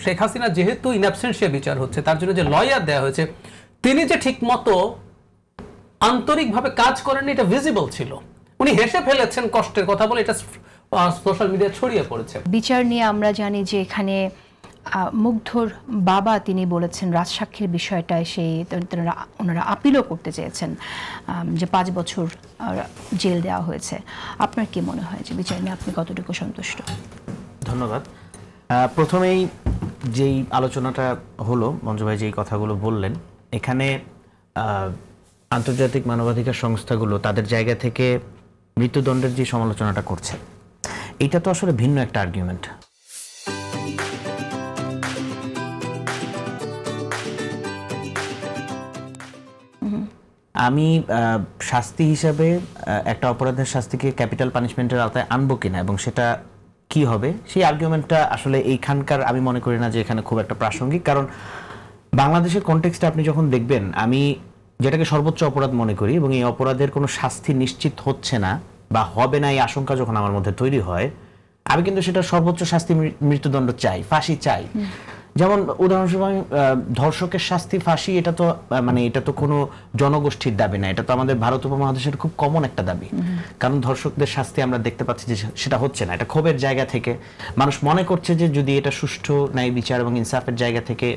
শেখ হাসিনা যেহেতু in absentia বিচার হচ্ছে, তার জন্য যে লয়ার দেওয়া হয়েছে তিনি যে ঠিক মতো আন্তরিকভাবে কাজ করেননি এটা ভিজিবল ছিল। উনি হেসে ফেলেছেন কষ্টের কথা বলে, এটা সোশ্যাল মিডিয়ায় ছড়িয়ে পড়েছে। বিচার নিয়ে আমরা জানি যে এখানে মুগ্ধর বাবা তিনি বলেছেন রাজসাক্ষীর বিষয়টায় ওনারা আপিলও করতে চেয়েছেন যে 5 বছর জেল দেওয়া হয়েছে। আপনার কি মনে হয় যে বিচার নিয়ে আপনি কতটুকু সন্তুষ্ট? ধন্যবাদ। প্রথমেই যেই আলোচনাটা হলো, মঞ্জু ভাই যেই কথাগুলো বললেন, এখানে আন্তর্জাতিক মানবাধিকার সংস্থাগুলো তাদের জায়গা থেকে মৃত্যুদণ্ডের যে সমালোচনাটা করছে, এটা তো আসলে ভিন্ন একটা আর্গুমেন্ট। আমি শাস্তি হিসাবে একটা অপরাধের শাস্তিকে ক্যাপিটাল পানিশমেন্টের আওতায় আনবো কিনা এবং সেটা কি হবে, সেই আর্গুমেন্টটা আসলে এইখানকার আমি মনে করি না যে এখানে খুব একটা প্রাসঙ্গিক। কারণ বাংলাদেশের কনটেক্সটে আপনি যখন দেখবেন, আমি যেটাকে সর্বোচ্চ অপরাধ মনে করি এবং এই অপরাধের কোনো শাস্তি নিশ্চিত হচ্ছে না বা হবে না এই আশঙ্কা যখন আমার মধ্যে তৈরি হয়, আমি কিন্তু সেটা সর্বোচ্চ শাস্তি মৃত্যুদণ্ড চাই, ফাঁসি চাই। যেমন উদাহরণস্বরূপ আমি ধর্ষকের শাস্তি ফাঁসি, এটা তো মানে এটা তো কোনো জনগোষ্ঠীর দাবি না, এটা তো আমাদের ভারত উপমহাদেশের খুব কমন একটা দাবি। কারণ ধর্ষকদের শাস্তি আমরা দেখতে পাচ্ছি যে সেটা হচ্ছে না, এটা ক্ষোভের জায়গা থেকে মানুষ মনে করছে যে যদি এটা সুষ্ঠু ন্যায় বিচার এবং ইনসাফের জায়গা থেকে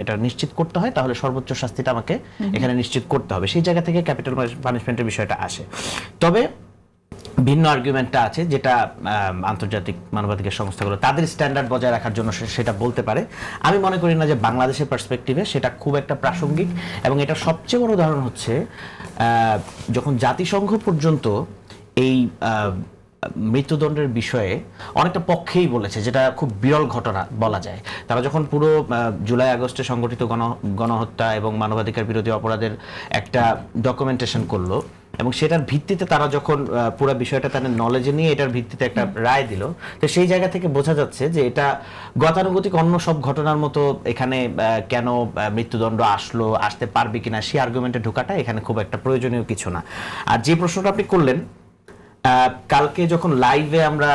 এটা নিশ্চিত করতে হয় তাহলে সর্বোচ্চ শাস্তিটা আমাকে এখানে নিশ্চিত করতে হবে, সেই জায়গা থেকে ক্যাপিটাল পানিশমেন্টের বিষয়টা আসে। তবে ভিন্ন আর্গুমেন্টটা আছে যেটা আন্তর্জাতিক মানবাধিকার সংস্থাগুলো তাদের স্ট্যান্ডার্ড বজায় রাখার জন্য সেটা বলতে পারে। আমি মনে করি না যে বাংলাদেশের পার্সপেক্টিভে সেটা খুব একটা প্রাসঙ্গিক, এবং এটা সবচেয়ে বড় উদাহরণ হচ্ছে যখন জাতিসংঘ পর্যন্ত এই মৃত্যুদণ্ডের বিষয়ে অনেকটা পক্ষেই বলেছে, যেটা খুব বিরল ঘটনা বলা যায়। তারা যখন পুরো জুলাই আগস্টে সংগঠিত গণহত্যা এবং মানবাধিকার বিরোধী অপরাধের একটা ডকুমেন্টেশন করলো এবং সেটার ভিত্তিতে তারা যখন পুরো বিষয়টা তাদের নলেজে নিয়ে এটার ভিত্তিতে একটা রায় দিল, তো সেই জায়গা থেকে বোঝা যাচ্ছে যে এটা গতানুগতিক অন্য সব ঘটনার মতো এখানে কেন মৃত্যুদণ্ড আসতে পারবে কিনা সেই আর্গুমেন্টে ঢোকাটা এখানে খুব একটা প্রয়োজনীয় কিছু না। আর যে প্রশ্নটা আপনি করলেন, কালকে যখন লাইভে আমরা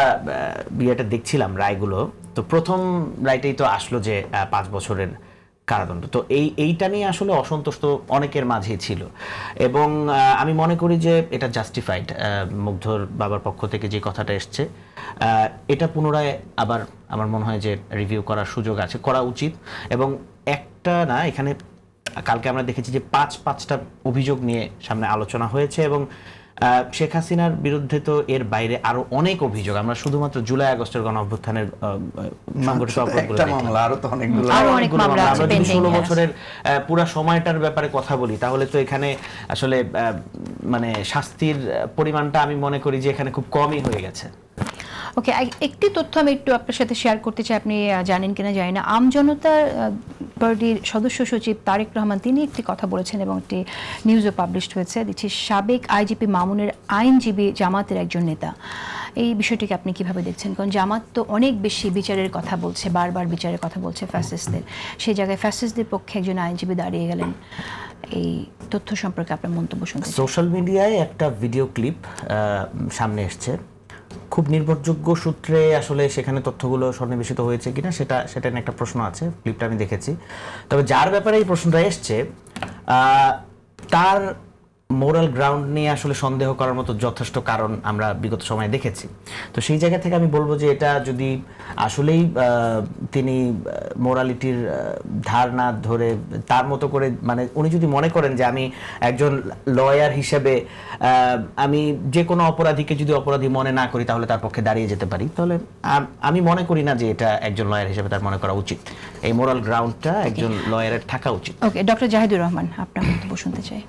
বিয়েটা দেখছিলাম রায়গুলো, তো প্রথম রায়টাই তো আসলো যে 5 বছরের কারাদণ্ড। তো এইটা নিয়ে আসলে অসন্তুষ্ট অনেকের মাঝেই ছিল এবং আমি মনে করি যে এটা জাস্টিফাইড। মুগ্ধর বাবার পক্ষ থেকে যে কথাটা এসছে, এটা পুনরায় আবার আমার মনে হয় যে রিভিউ করার সুযোগ আছে, করা উচিত। এবং একটা না, এখানে কালকে আমরা দেখেছি যে 5টা অভিযোগ নিয়ে সামনে আলোচনা হয়েছে এবং শেখ হাসিনার বিরুদ্ধে তো এর বাইরে আরো অনেক অভিযোগ। আমরা শুধুমাত্র জুলাই আগস্টের গণঅভ্যুত্থানের সংগঠিত অপরাধগুলো, আরো তো অনেকগুলো, আমরা যদি 16 বছরের পুরো সময়টার ব্যাপারে কথা বলি তাহলে তো এখানে আসলে মানে শাস্তির পরিমাণটা আমি মনে করি যে এখানে খুব কমই হয়ে গেছে। ওকে, একটি তথ্য আমি একটু আপনার সাথে শেয়ার করতে চাই, আপনি জানেন কিনা জানি না। আমজনতা পার্টির সদস্য সচিব তারেক রহমান তিনি একটি কথা বলেছেন এবং একটি নিউজও পাবলিশড হয়েছে, দিচ্ছি সাবেক আইজিপি মামুনের আইনজীবী জামাতের একজন নেতা। এই বিষয়টিকে আপনি কিভাবে দেখছেন? কারণ জামাত তো অনেক বেশি বিচারের কথা বলছে, বারবার বিচারের কথা বলছে ফ্যাসিস্টদের, সেই জায়গায় ফ্যাসিস্টদের পক্ষে একজন আইনজীবী দাঁড়িয়ে গেলেন। এই তথ্য সম্পর্কে আপনার মন্তব্য শুনতে। সোশ্যাল মিডিয়ায় একটা ভিডিও ক্লিপ সামনে এসছে, খুব নির্ভরযোগ্য সূত্রে আসলে সেখানে তথ্যগুলো সন্নিবেশিত হয়েছে কিনা সেটা নিয়ে একটা প্রশ্ন আছে। ক্লিপটা আমি দেখেছি, তবে যার ব্যাপারে এই প্রশ্নটা এসছে তার মোরাল গ্রাউন্ড নিয়ে আসলে সন্দেহ করার মতো যথেষ্ট কারণ আমরা বিগত সময়ে দেখেছি। তো সেই জায়গা থেকে আমি বলবো যে এটা যদি আসলেই তিনি মোরালিটির ধার না ধরে তার মতো করে, মানে উনি যদি মনে করেন যে আমি একজন লয়ার হিসেবে আমি যে কোনো অপরাধীকে যদি অপরাধী মনে না করি তাহলে তার পক্ষে দাঁড়িয়ে যেতে পারি, তাহলে আমি মনে করি না যে এটা একজন লয়ার হিসেবে তার মনে করা উচিত। এই মোরাল গ্রাউন্ডটা একজন লয়ারের থাকা উচিত। ওকে, ডক্টর জাহিদুর রহমান, আপনার বক্তব্য শুনতে চাই।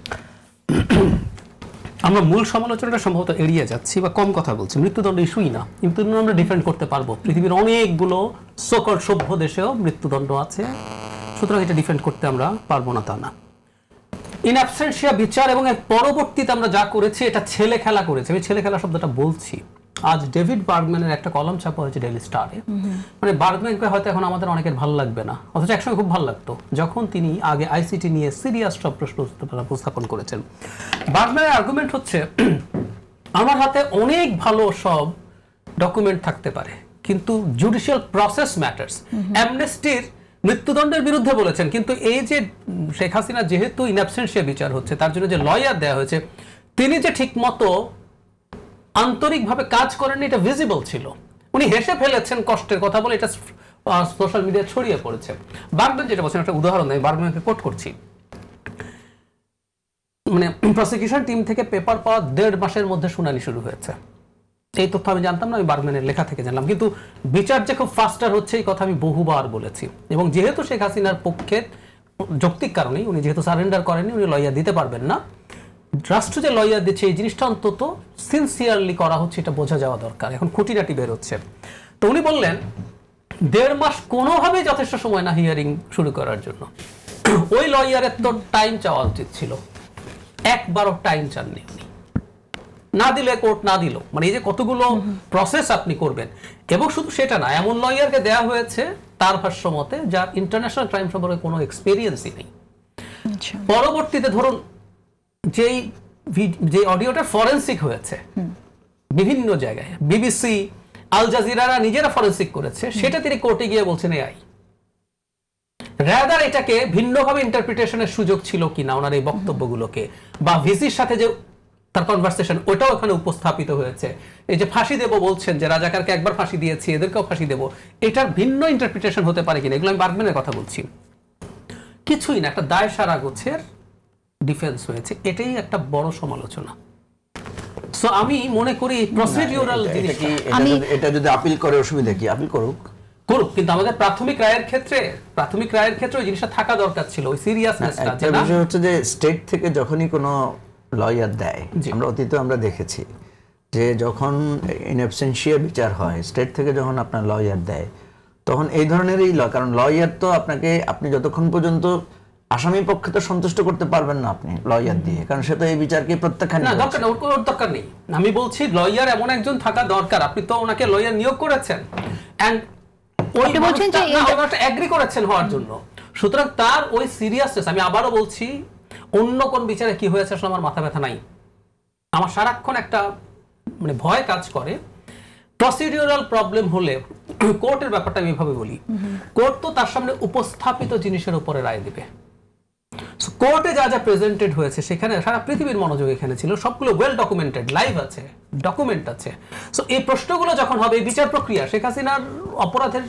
আমরা মূল সমালোচনাটা সম্ভবত এড়িয়ে যাচ্ছি বা কম কথা বলছি। মৃত্যুদণ্ড ইস্যুই না, মৃত্যুদণ্ড আমরা ডিফেন্ড করতে পারবো। পৃথিবীর অনেকগুলো সকল সভ্য দেশেও মৃত্যুদণ্ড আছে, সুতরাং এটা ডিফেন্ড করতে আমরা পারবো না তা না। ইন অ্যাবসেন্সিয়া বিচার এবং এর পরবর্তীতে আমরা যা করেছি এটা ছেলে খেলা করেছি। আমি ছেলে খেলা শব্দটা বলছি। আজ ডেভিড বার্গম্যানের একটা কলাম ছাপা হয়েছে ডেইলি স্টারে। মানে বার্গম্যানকে হয়তো এখন আমাদের অনেকের ভালো লাগবে না, অথচ একসময় খুব ভালো লাগতো যখন তিনি আগে আইসিটি নিয়ে সিরিয়াস সব প্রশ্ন উপস্থাপন করেছেন। বার্গম্যানের আর্গুমেন্ট হচ্ছে, আমার হাতে অনেক ভালো সব ডকুমেন্ট থাকতে পারে কিন্তু জুডিশিয়াল প্রসেস ম্যাটার্স। অ্যামনেস্টির মৃত্যুদণ্ডের বিরুদ্ধে বলেছেন, কিন্তু এই যে শেখ হাসিনা যেহেতু ইন অ্যাবসেন্সিয়া বিচার হচ্ছে, তার জন্য যে লয়ার দেওয়া হয়েছে, তিনি যে ঠিকমতো আন্তরিকভাবে কাজ করেননি এটা ভিজিবল ছিল। উনি হেসে ফেলেছেন কষ্টের কথা বলে, এটা সোশ্যাল মিডিয়ায় ছড়িয়ে পড়েছে। বার্গম্যান যেটা বলছেন, একটা উদাহরণ দেয়, বার্গম্যানকে কোট করছি, মানে প্রসিকিউশন টিম থেকে পেপার পাওয়া 1.5 মাসের মধ্যে শুনানি শুরু হয়েছে। এই তথ্য আমি জানতাম না, আমি বার্গম্যানের লেখা থেকে জানলাম। কিন্তু বিচার যে খুব ফাস্টার হচ্ছে এই কথা আমি বহুবার বলেছি। এবং যেহেতু শেখ হাসিনার পক্ষে যৌক্তিক কারণেই উনি যেহেতু সারেন্ডার করেননি, উনি লয়ার দিতে পারবেন না, রাষ্ট্র যে লয়ার দিচ্ছে এই জিনিসটা অন্তত সিনসিয়ারলি করা হচ্ছে, এটা বোঝা যাওয়া দরকার। এখন খুঁটিনাটি বের হচ্ছে। তো উনি বললেন 1.5 মাস কোনোভাবেই যথেষ্ট সময় না হিয়ারিং শুরু করার জন্য। ওই লয়ারের তো টাইম চাওয়া উচিত ছিল, একবারও টাইম চাননি উনি, না দিলে কোর্ট না দিল, মানে এই যে কতগুলো প্রসেস আপনি করবেন। এবং শুধু সেটা না, এমন লয়ারকে দেয়া হয়েছে তার ভাষ্য মতে যার ইন্টারন্যাশনাল ক্রাইম সম্পর্কে কোনো এক্সপেরিয়েন্সই নেই। পরবর্তীতে ধরুন যে অডিওটা ফরেনসিক হয়েছে বিভিন্ন জায়গায়, বিবিসি, আল জাজিরারা নিজেরা ফরেনসিক করেছে, সেটা তিনি কোর্টে গিয়ে বলছেন এআই। রাদার এটাকে ভিন্নভাবে ইন্টারপ্রিটেশনের সুযোগ ছিল কিনা ওনার এই বক্তব্যগুলোকে, বা ভিসির সাথে যে তার কনভারসেশন ওটাও এখানে উপস্থাপিত হয়েছে। এই যে ফাঁসি দেব বলছেন, যে রাজাকারকে একবার ফাঁসি দিয়েছি, এদেরকেও ফাঁসি দেব, এটার ভিন্ন ইন্টারপ্রিটেশন হতে পারে কিনা, এগুলো আমি বার্গম্যানের কথা বলছি। কিছুই না, একটা দায় সারা গোছের ডিফেন্স হয়েছে, এটাই একটা বড় সমালোচনা। সো আমি মনে করি প্রসিডিউরাল জিনিসটা, এটা যদি আপিল করে অসুবিধা কি? আপিল করুক, কিন্তু আমাদের প্রাথমিক রায়ের ক্ষেত্রে ওই জিনিসটা থাকা দরকার ছিল, ওই সিরিয়াসনেসটা। একটা বিষয় হচ্ছে যে স্টেট থেকে যখনই কোনো লয়ার দেয়, আমরা অতীতে আমরা দেখেছি যে যখন ইন অ্যাবসেন্সিয়া বিচার হয়, স্টেট থেকে যখন আপনার লয়ার দেয়, তখন এই ধরনেরই কারণ লয়ার তো আপনি যতক্ষণ পর্যন্ত আসামি পক্ষে তো সন্তুষ্ট করতে পারবেন না আপনি লয়ার দিয়ে, কারণ সে তো এই বিচারকে প্রত্যাখ্যান না, দরকার না, ওর দরকার নেই। আমি বলছি লয়ার এমন একজন থাকা দরকার, আপনি তো ওনাকে লয়ার নিয়োগ করেছেন এন্ড ওই বলছেন যে ওনাটা এগ্রি করেছেন হওয়ার জন্য। সুতরাং তার ওই সিরিয়াসনেস, আমি আবারও বলছি, অন্য কোন বিচারে কি হয়েছে আসলে আমার মাথা ব্যথা নাই। আমার সারাক্ষণ একটা মানে ভয় কাজ করে, প্রসিডিউরাল প্রবলেম হলে কোর্টের ব্যাপারটা আমি এভাবে বলি, কোর্ট তো তার সামনে উপস্থাপিত জিনিসের উপরে রায় দিবে। কোর্টে যা যা প্রেজেন্টেড হয়েছে সেখানে সারা পৃথিবীর মনোযোগ এখানে ছিল, সবগুলো ওয়েল ডকুমেন্টেড, লাইভ আছে, ডকুমেন্ট আছে। সো এই প্রশ্নগুলো যখন হবে, এই বিচার প্রক্রিয়া, শেখ হাসিনার অপরাধের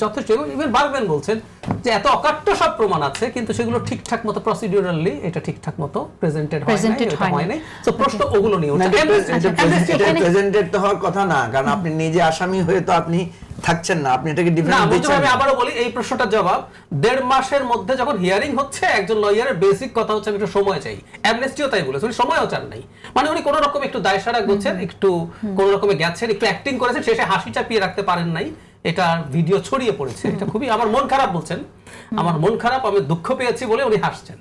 যথেষ্ট, ইভেন বার্গম্যান বলছেন যে এত অকাট্য সব প্রমাণ আছে, কিন্তু সেগুলো ঠিকঠাক মতো প্রসিডিউরালি এটা ঠিকঠাক মতো প্রেজেন্টেড হয় নাই। সো প্রশ্ন ওগুলো নিয়ে প্রেজেন্টেড তো হওয়ার কথা না, কারণ আপনি নিজে আসামি হয়ে তো আপনি থাকছেন না, আপনি এটাকে ডিফারেন্ট দিচ্ছেন। আমি আবারও বলি, এই প্রশ্নটার জবাব 1.5 মাসের মধ্যে যখন হিয়ারিং হচ্ছে, একজন লয়ারের বেসিক কথা হচ্ছে আমি একটু সময় চাই। অ্যামনেস্টিও তাই বলেছে, উনি সময়ও চান নাই, মানে উনি কোনো রকম একটু দায় সারা করছেন, একটু কোনো রকমে গেছেন, একটু অ্যাক্টিং করেছেন, শেষে হাসি চাপিয়ে রাখতে পারেন নাই, এটা ভিডিও ছড়িয়ে পড়েছে। এটা খুবই আমার মন খারাপ, বলছেন আমার মন খারাপ, আমি দুঃখ পেয়েছি বলে উনি হাসছেন।